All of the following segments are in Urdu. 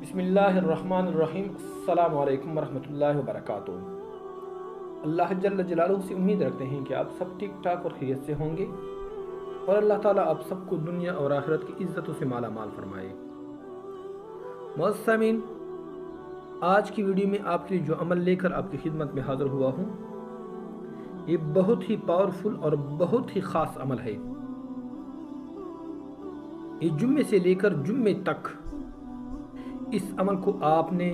بسم اللہ الرحمن الرحیم۔ السلام علیکم ورحمۃ اللہ وبرکاتہ۔ اللہ جل جلالہ سے امید رکھتے ہیں کہ آپ سب ٹھیک ٹھاک اور خیریت سے ہوں گے اور اللہ تعالیٰ آپ سب کو دنیا اور آخرت کی عزتوں سے مالا مال فرمائے۔ معزز سامعین، آج کی ویڈیو میں آپ کے لیے جو عمل لے کر آپ کی خدمت میں حاضر ہوا ہوں، یہ بہت ہی پاورفل اور بہت ہی خاص عمل ہے۔ یہ جمعے سے لے کر جمعے تک اس عمل کو آپ نے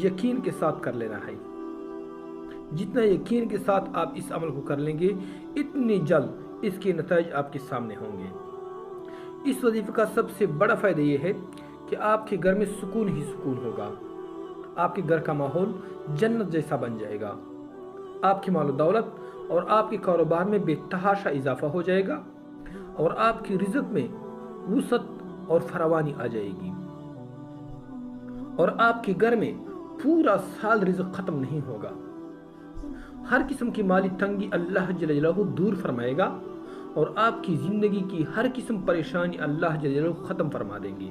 یقین کے ساتھ کر لینا ہے۔ جتنا یقین کے ساتھ آپ اس عمل کو کر لیں گے، اتنی جلد اس کے نتائج آپ کے سامنے ہوں گے۔ اس وظیفے کا سب سے بڑا فائدہ یہ ہے کہ آپ کے گھر میں سکون ہی سکون ہوگا۔ آپ کے گھر کا ماحول جنت جیسا بن جائے گا۔ آپ کی مال و دولت اور آپ کے کاروبار میں بے تحاشا اضافہ ہو جائے گا اور آپ کی رزق میں وسعت اور فراوانی آ جائے گی اور آپ کے گھر میں پورا سال رزق ختم نہیں ہوگا۔ ہر قسم کی مالی تنگی اللہ جل جلالہ دور فرمائے گا اور آپ کی زندگی کی ہر قسم پریشانی اللہ جل جلالہ ختم فرما دیں گے۔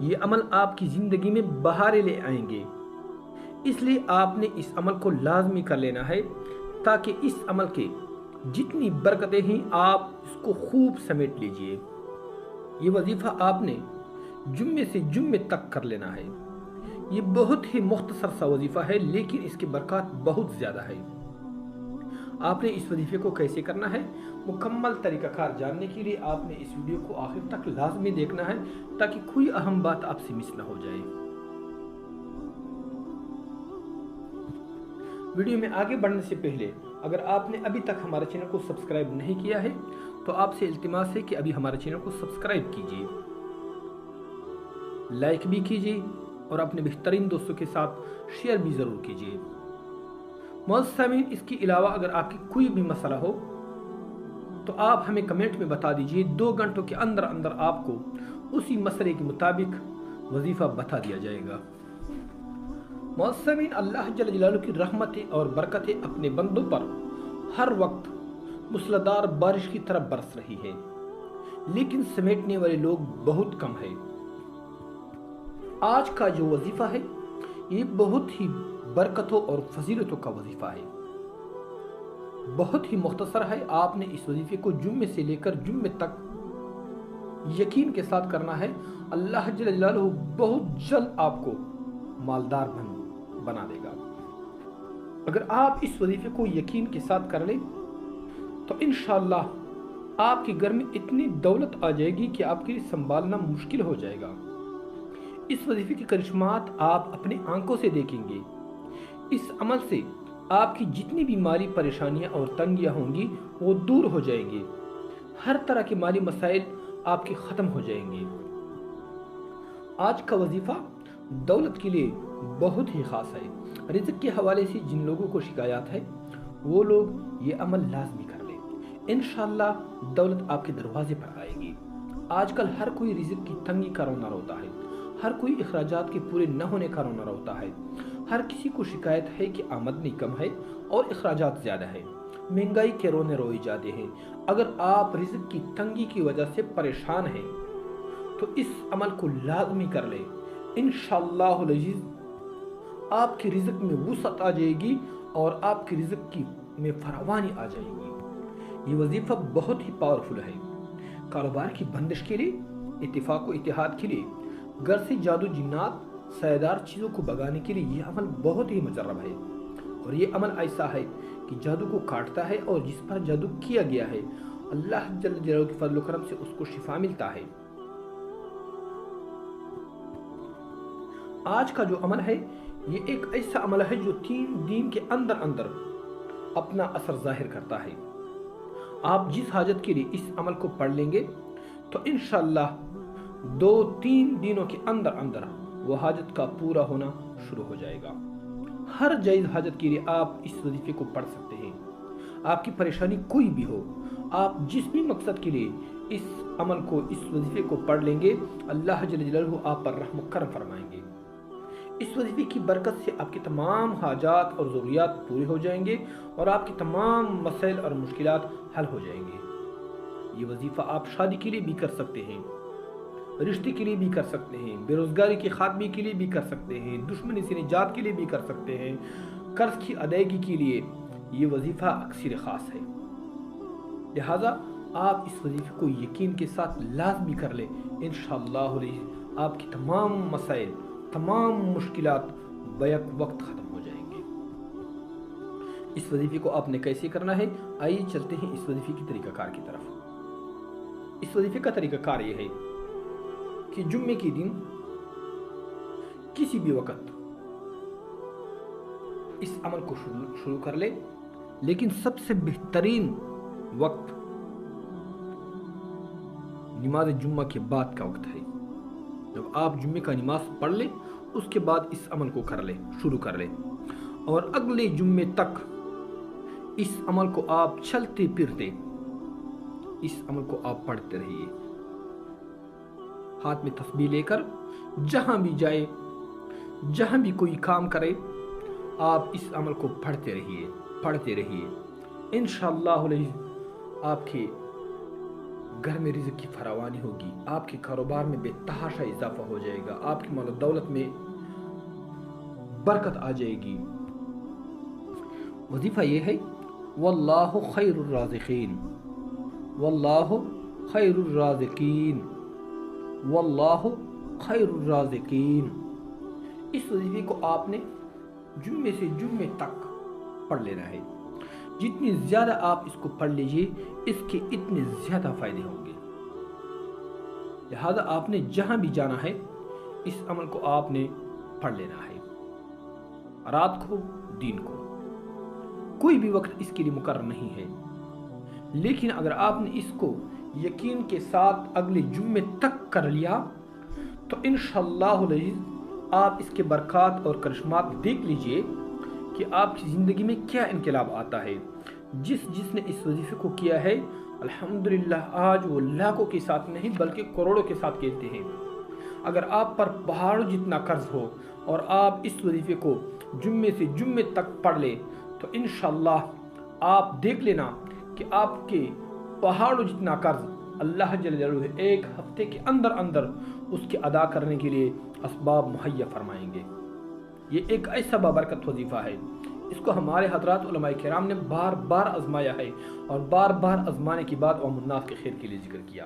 یہ عمل آپ کی زندگی میں بہاریں لے آئیں گے۔ اس لیے آپ نے اس عمل کو لازمی کر لینا ہے تاکہ اس عمل کے جتنی برکتیں ہیں آپ اس کو خوب سمیٹ لیجئے۔ یہ وظیفہ آپ نے جمعے سے جمعے تک کر لینا ہے۔ یہ بہت ہی مختصر سا وظیفہ ہے لیکن اس کی برکات بہت زیادہ ہے۔ آپ نے اس وظیفے کو کیسے کرنا ہے، مکمل طریقہ کار جاننے کے لیے آپ نے اس ویڈیو کو آخر تک لازمی دیکھنا ہے تاکہ کوئی اہم بات آپ سے مس نہ ہو جائے۔ ویڈیو میں آگے بڑھنے سے پہلے اگر آپ نے ابھی تک ہمارے چینل کو سبسکرائب نہیں کیا ہے تو آپ سے التماس ہے کہ ابھی ہمارے چینل کو سبسکرائب کیجیے، لائک بھی کیجیے اور اپنے بہترین دوستوں کے ساتھ شیئر بھی ضرور کیجیے۔ معزز سامعین، اس کے علاوہ اگر آپ کی کوئی بھی مسئلہ ہو تو آپ ہمیں کمنٹ میں بتا دیجیے۔ 2 گھنٹوں کے اندر اندر آپ کو اسی مسئلے کے مطابق وظیفہ بتا دیا جائے گا۔ معزز سامعین، اللہ جل جلالہ کی رحمتیں اور برکتیں اپنے بندوں پر ہر وقت موسلادھار بارش کی طرح برس رہی ہے، لیکن سمیٹنے والے لوگ بہت کم ہیں۔ آج کا جو وظیفہ ہے یہ بہت ہی برکتوں اور فضیلتوں کا وظیفہ ہے، بہت ہی مختصر ہے۔ آپ نے اس وظیفے کو جمعے سے لے کر جمعے تک یقین کے ساتھ کرنا ہے۔ اللہ جل جلالہ بہت جلد آپ کو مالدار بنا دے گا۔ اگر آپ اس وظیفے کو یقین کے ساتھ کر لیں تو انشاءاللہ آپ کے گھر میں اتنی دولت آ جائے گی کہ آپ کے لیے سنبھالنا مشکل ہو جائے گا۔ اس وظیفے کے کرشمات آپ اپنے آنکھوں سے دیکھیں گے۔ اس عمل سے آپ کی جتنی بھی مالی پریشانیاں اور تنگیاں ہوں گی وہ دور ہو جائیں گے۔ ہر طرح کے مالی مسائل آپ کے ختم ہو جائیں گے۔ آج کا وظیفہ دولت کے لیے بہت ہی خاص ہے۔ رزق کے حوالے سے جن لوگوں کو شکایات ہے وہ لوگ یہ عمل لازمی کر لیں، انشاءاللہ دولت آپ کے دروازے پر آئے گی۔ آج کل ہر کوئی رزق کی تنگی کا رونا روتا ہے، ہر کوئی اخراجات کے پورے نہ ہونے کا رونا روتا ہے۔ ہر کسی کو شکایت ہے کہ آمدنی کم ہے اور اخراجات زیادہ ہے، مہنگائی کے رونے روئے جاتے ہیں۔ اگر آپ رزق کی تنگی کی وجہ سے پریشان ہیں تو اس عمل کو لازمی کر لیں، انشاءاللہ العزیز آپ کی رزق میں وسعت آ جائے گی اور آپ کی رزق میں فراوانی آ جائے گی۔ یہ وظیفہ بہت ہی پاورفل ہے۔ کاروبار کی بندش کے لیے، اتفاق و اتحاد کے لیے، گھر سے جادو جنات سایدار چیزوں کو بھگانے کے لیے یہ عمل بہت ہی مجرب ہے۔ اور یہ عمل ایسا ہے کہ جادو کو کاٹتا ہے اور جس پر جادو کیا گیا ہے اللہ جل جلالہ کے فضل و کرم سے اس کو شفا ملتا ہے۔ آج کا جو عمل ہے یہ ایک ایسا عمل ہے جو 3 دن کے اندر اندر اپنا اثر ظاہر کرتا ہے۔ آپ جس حاجت کے لیے اس عمل کو پڑھ لیں گے تو انشاءاللہ 2-3 دنوں کے اندر اندر وہ حاجت کا پورا ہونا شروع ہو جائے گا۔ ہر جائز حاجت کے لیے آپ اس وظیفے کو پڑھ سکتے ہیں۔ آپ کی پریشانی کوئی بھی ہو، آپ جس بھی مقصد کے لیے اس عمل کو، اس وظیفے کو پڑھ لیں گے، اللہ جل جلالہ آپ پر رحم و کرم فرمائیں گے۔ اس وظیفے کی برکت سے آپ کے تمام حاجات اور ضروریات پورے ہو جائیں گے اور آپ کے تمام مسائل اور مشکلات حل ہو جائیں گے۔ یہ وظیفہ آپ شادی کے لیے بھی کر سکتے ہیں، رشتے کے لیے بھی کر سکتے ہیں، بے روزگاری کے خاتمے کے لیے بھی کر سکتے ہیں، دشمنی سے نجات کے لیے بھی کر سکتے ہیں، قرض کی ادائیگی کے لیے یہ وظیفہ اکثر خاص ہے۔ لہٰذا آپ اس وظیفے کو یقین کے ساتھ لازمی کر لیں، انشاءاللہ آپ کی تمام مسائل، تمام مشکلات بیک وقت ختم ہو جائیں گے۔ اس وظیفے کو آپ نے کیسے کرنا ہے؟ آئیے چلتے ہیں اس وظیفے کی طریقہ کار کی طرف۔ اس وظیفے کا طریقہ کار یہ ہے کہ جمعے کے دن کسی بھی وقت اس عمل کو شروع کر لے، لیکن سب سے بہترین وقت نماز جمعہ کے بعد کا وقت ہے۔ جب آپ جمعے کا نماز پڑھ لیں اس کے بعد اس عمل کو شروع کر لیں، اور اگلے جمعے تک اس عمل کو آپ چلتے پھرتے اس عمل کو آپ پڑھتے رہیے، ہاتھ میں تسبیح لے کر جہاں بھی جائے، جہاں بھی کوئی کام کرے، آپ اس عمل کو پڑھتے رہیے۔ انشاءاللہ آپ کے گھر میں رزق کی فراوانی ہوگی، آپ کے کاروبار میں بے تحاشا اضافہ ہو جائے گا، آپ کی مال و دولت میں برکت آ جائے گی۔ وظیفہ یہ ہے واللہ خیر الرازقین، واللہ خیر الرازقین، واللہ خیر الرازقین۔ اس وظیفے کو آپ نے جمعے سے جمعے تک پڑھ لینا ہے۔ جتنی زیادہ آپ اس کو پڑھ لیجئے اس کے اتنے زیادہ فائدے ہوں گے۔ لہذا آپ نے جہاں بھی جانا ہے اس عمل کو آپ نے پڑھ لینا ہے، رات کو، دن کو، کوئی بھی وقت اس کے لیے مقرر نہیں ہے۔ لیکن اگر آپ نے اس کو یقین کے ساتھ اگلے جمعے تک کر لیا تو انشاءاللہ آپ اس کے برکات اور کرشمات دیکھ لیجئے کہ آپ کی زندگی میں کیا انقلاب آتا ہے۔ جس نے اس وظیفے کو کیا ہے الحمدللہ آج وہ لاکھوں کے ساتھ نہیں بلکہ کروڑوں کے ساتھ کہتے ہیں۔ اگر آپ پر پہاڑوں جتنا قرض ہو اور آپ اس وظیفے کو جمعے سے جمعے تک پڑھ لیں تو انشاءاللہ آپ دیکھ لینا کہ آپ کے پہاڑوں جتنا قرض اللہ جل جلالہ ایک ہفتے کے اندر اس کے ادا کرنے کے لیے اسباب مہیا فرمائیں گے۔ یہ ایک ایسا بابرکت وظیفہ ہے، اس کو ہمارے حضرات علماء کرام نے بار بار آزمایا ہے، اور بار بار آزمانے کے بعد عوام الناس کے خیر کے لیے ذکر کیا۔